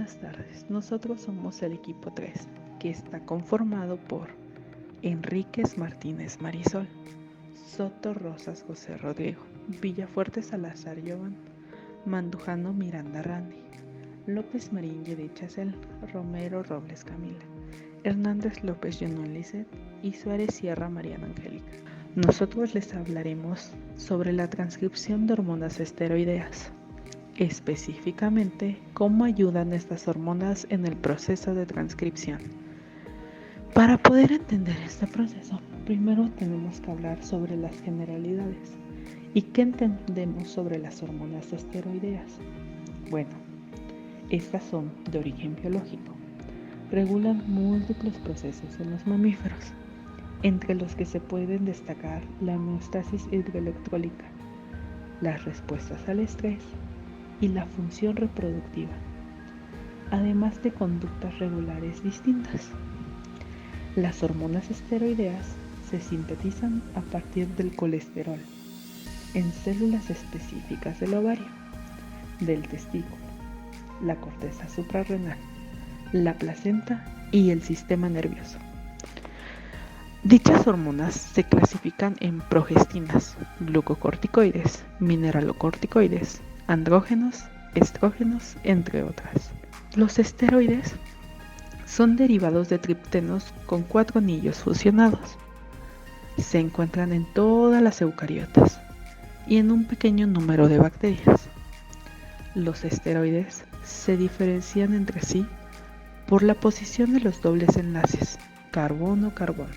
Buenas tardes, nosotros somos el equipo 3, que está conformado por Enríquez Martínez Marisol, Soto Rosas José Rodrigo, Villafuerte Salazar Jovan, Mandujano Miranda Randy, López Marín Judith Chacel, Romero Robles Camila, Hernández López Junón Lisset y Suárez Sierra Mariana Angélica. Nosotros les hablaremos sobre la transcripción de hormonas esteroideas. Específicamente, cómo ayudan estas hormonas en el proceso de transcripción. Para poder entender este proceso, primero tenemos que hablar sobre las generalidades. ¿Y qué entendemos sobre las hormonas esteroideas? Bueno, estas son de origen biológico. Regulan múltiples procesos en los mamíferos, entre los que se pueden destacar la homeostasis hidroelectrólica, las respuestas al estrés, y la función reproductiva, además de conductas regulares distintas. Las hormonas esteroideas se sintetizan a partir del colesterol en células específicas del ovario, del testículo, la corteza suprarrenal, la placenta y el sistema nervioso. Dichas hormonas se clasifican en progestinas, glucocorticoides, mineralocorticoides, andrógenos, estrógenos, entre otras. Los esteroides son derivados de triptenos con 4 anillos fusionados. Se encuentran en todas las eucariotas y en un pequeño número de bacterias. Los esteroides se diferencian entre sí por la posición de los dobles enlaces carbono-carbono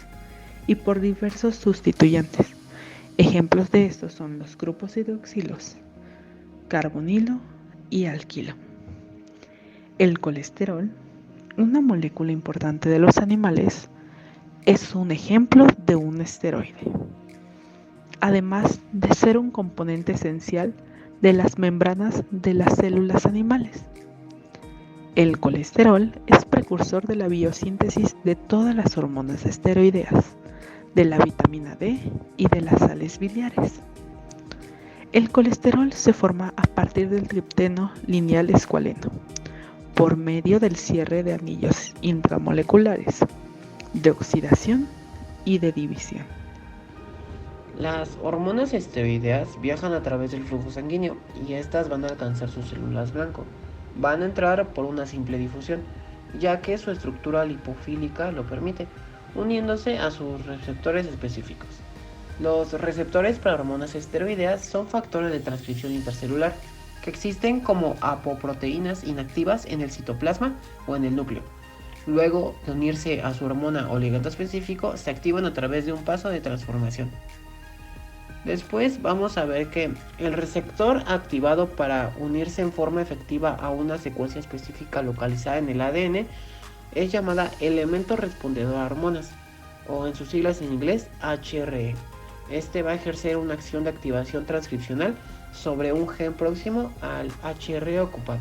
y por diversos sustituyentes. Ejemplos de estos son los grupos hidroxilos, carbonilo y alquilo. El colesterol, una molécula importante de los animales, es un ejemplo de un esteroide, además de ser un componente esencial de las membranas de las células animales. El colesterol es precursor de la biosíntesis de todas las hormonas esteroideas, de la vitamina D y de las sales biliares. El colesterol se forma a partir del tripteno lineal escualeno, por medio del cierre de anillos intramoleculares, de oxidación y de división. Las hormonas esteroideas viajan a través del flujo sanguíneo y estas van a alcanzar sus células blanco. Van a entrar por una simple difusión, ya que su estructura lipofílica lo permite, uniéndose a sus receptores específicos. Los receptores para hormonas esteroideas son factores de transcripción intercelular que existen como apoproteínas inactivas en el citoplasma o en el núcleo. Luego de unirse a su hormona o ligando específico, se activan a través de un paso de transformación. Después vamos a ver que el receptor activado para unirse en forma efectiva a una secuencia específica localizada en el ADN es llamada elemento respondedor a hormonas, o en sus siglas en inglés HRE. Este va a ejercer una acción de activación transcripcional sobre un gen próximo al HRE ocupado.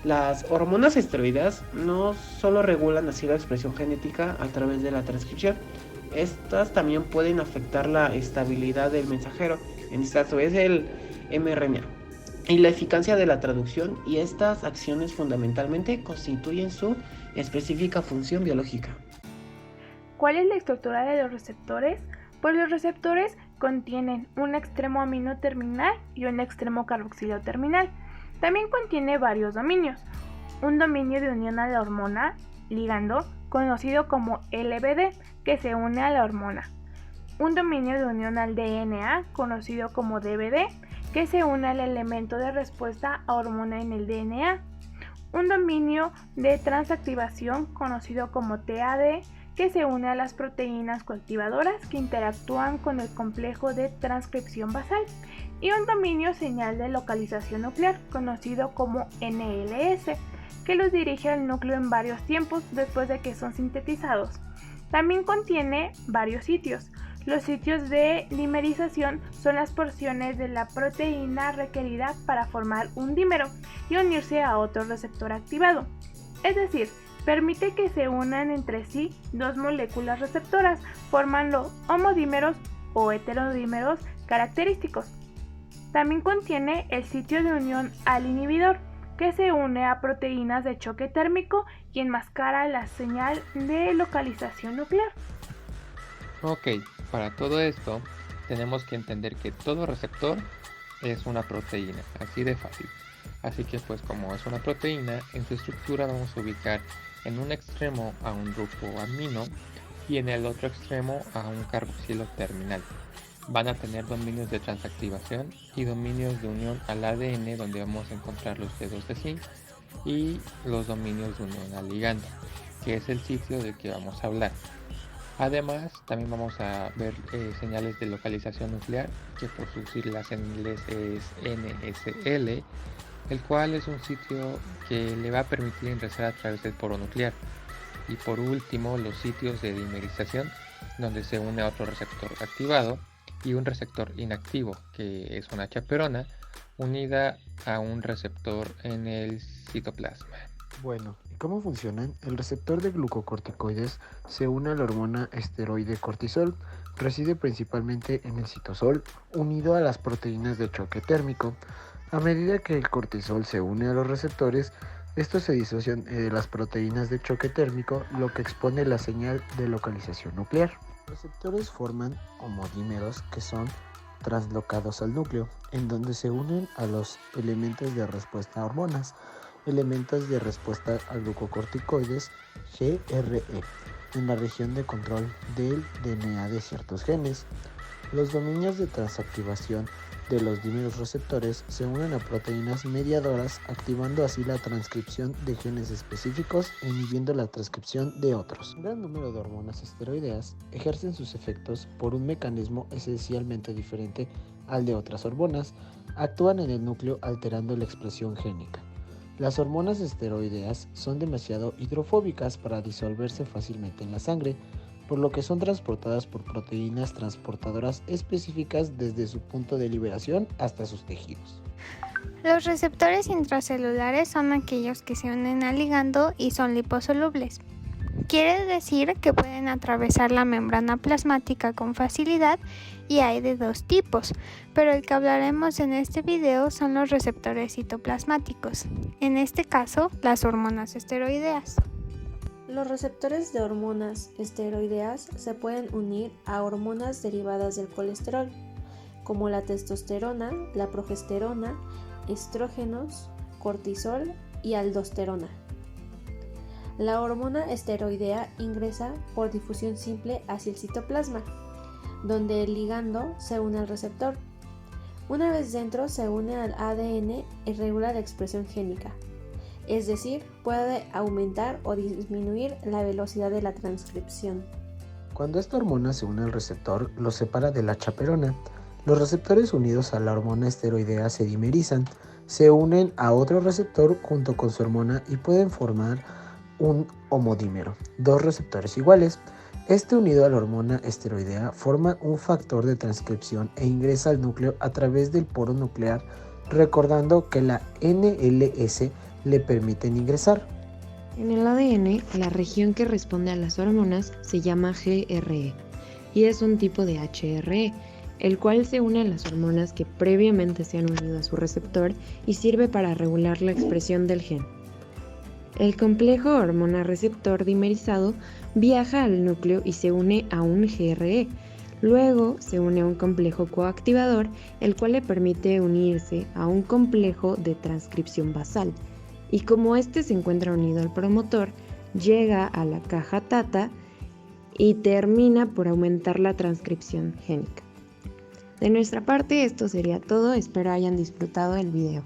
Las hormonas esteroideas no solo regulan así la expresión genética a través de la transcripción, estas también pueden afectar la estabilidad del mensajero, en este caso es el mRNA, y la eficacia de la traducción, y estas acciones fundamentalmente constituyen su específica función biológica. ¿Cuál es la estructura de los receptores? Pues los receptores contienen un extremo amino terminal y un extremo carboxilo terminal. También contiene varios dominios. Un dominio de unión a la hormona, ligando, conocido como LBD, que se une a la hormona. Un dominio de unión al DNA, conocido como DVD, que se une al elemento de respuesta a hormona en el DNA. Un dominio de transactivación, conocido como TAD, que se une a las proteínas coactivadoras que interactúan con el complejo de transcripción basal, y un dominio señal de localización nuclear, conocido como NLS, que los dirige al núcleo en varios tiempos después de que son sintetizados. También contiene varios sitios. Los sitios de dimerización son las porciones de la proteína requerida para formar un dímero y unirse a otro receptor activado. Es decir, permite que se unan entre sí dos moléculas receptoras, formando homodímeros o heterodímeros característicos. También contiene el sitio de unión al inhibidor, que se une a proteínas de choque térmico y enmascara la señal de localización nuclear. Ok, para todo esto tenemos que entender que todo receptor es una proteína, así de fácil. Así que pues como es una proteína, en su estructura vamos a ubicar en un extremo a un grupo amino y en el otro extremo a un carboxilo terminal. Van a tener dominios de transactivación y dominios de unión al ADN, donde vamos a encontrar los dedos de zinc, y los dominios de unión al ligando, que es el sitio del que vamos a hablar. Además, también vamos a ver señales de localización nuclear, que por sus siglas en inglés es NSL, el cual es un sitio que le va a permitir ingresar a través del poro nuclear. Y por último, los sitios de dimerización, donde se une a otro receptor activado y un receptor inactivo, que es una chaperona, unida a un receptor en el citoplasma. Bueno, ¿y cómo funcionan? El receptor de glucocorticoides se une a la hormona esteroide cortisol, reside principalmente en el citosol, unido a las proteínas de choque térmico. A medida que el cortisol se une a los receptores, estos se disocian de las proteínas de choque térmico, lo que expone la señal de localización nuclear. Los receptores forman homodímeros que son translocados al núcleo, en donde se unen a los elementos de respuesta a hormonas, elementos de respuesta a glucocorticoides GRE, en la región de control del DNA de ciertos genes. Los dominios de transactivación de los dímeros receptores se unen a proteínas mediadoras, activando así la transcripción de genes específicos e inhibiendo la transcripción de otros. Un gran número de hormonas esteroideas ejercen sus efectos por un mecanismo esencialmente diferente al de otras hormonas. Actúan en el núcleo alterando la expresión génica. Las hormonas esteroideas son demasiado hidrofóbicas para disolverse fácilmente en la sangre, por lo que son transportadas por proteínas transportadoras específicas desde su punto de liberación hasta sus tejidos. Los receptores intracelulares son aquellos que se unen al ligando y son liposolubles. Quiere decir que pueden atravesar la membrana plasmática con facilidad y hay de dos tipos, pero el que hablaremos en este video son los receptores citoplasmáticos, en este caso las hormonas esteroideas. Los receptores de hormonas esteroideas se pueden unir a hormonas derivadas del colesterol, como la testosterona, la progesterona, estrógenos, cortisol y aldosterona. La hormona esteroidea ingresa por difusión simple hacia el citoplasma, donde el ligando se une al receptor. Una vez dentro se une al ADN y regula la expresión génica, es decir, puede aumentar o disminuir la velocidad de la transcripción. Cuando esta hormona se une al receptor, lo separa de la chaperona. Los receptores unidos a la hormona esteroidea se dimerizan, se unen a otro receptor junto con su hormona y pueden formar un homodímero, dos receptores iguales. Este unido a la hormona esteroidea forma un factor de transcripción e ingresa al núcleo a través del poro nuclear, recordando que la NLS le permiten ingresar. En el ADN, la región que responde a las hormonas se llama GRE y es un tipo de HRE, el cual se une a las hormonas que previamente se han unido a su receptor y sirve para regular la expresión del gen. El complejo hormona-receptor dimerizado viaja al núcleo y se une a un GRE. Luego se une a un complejo coactivador, el cual le permite unirse a un complejo de transcripción basal. Y como este se encuentra unido al promotor, llega a la caja TATA y termina por aumentar la transcripción génica. De nuestra parte, esto sería todo. Espero hayan disfrutado el video.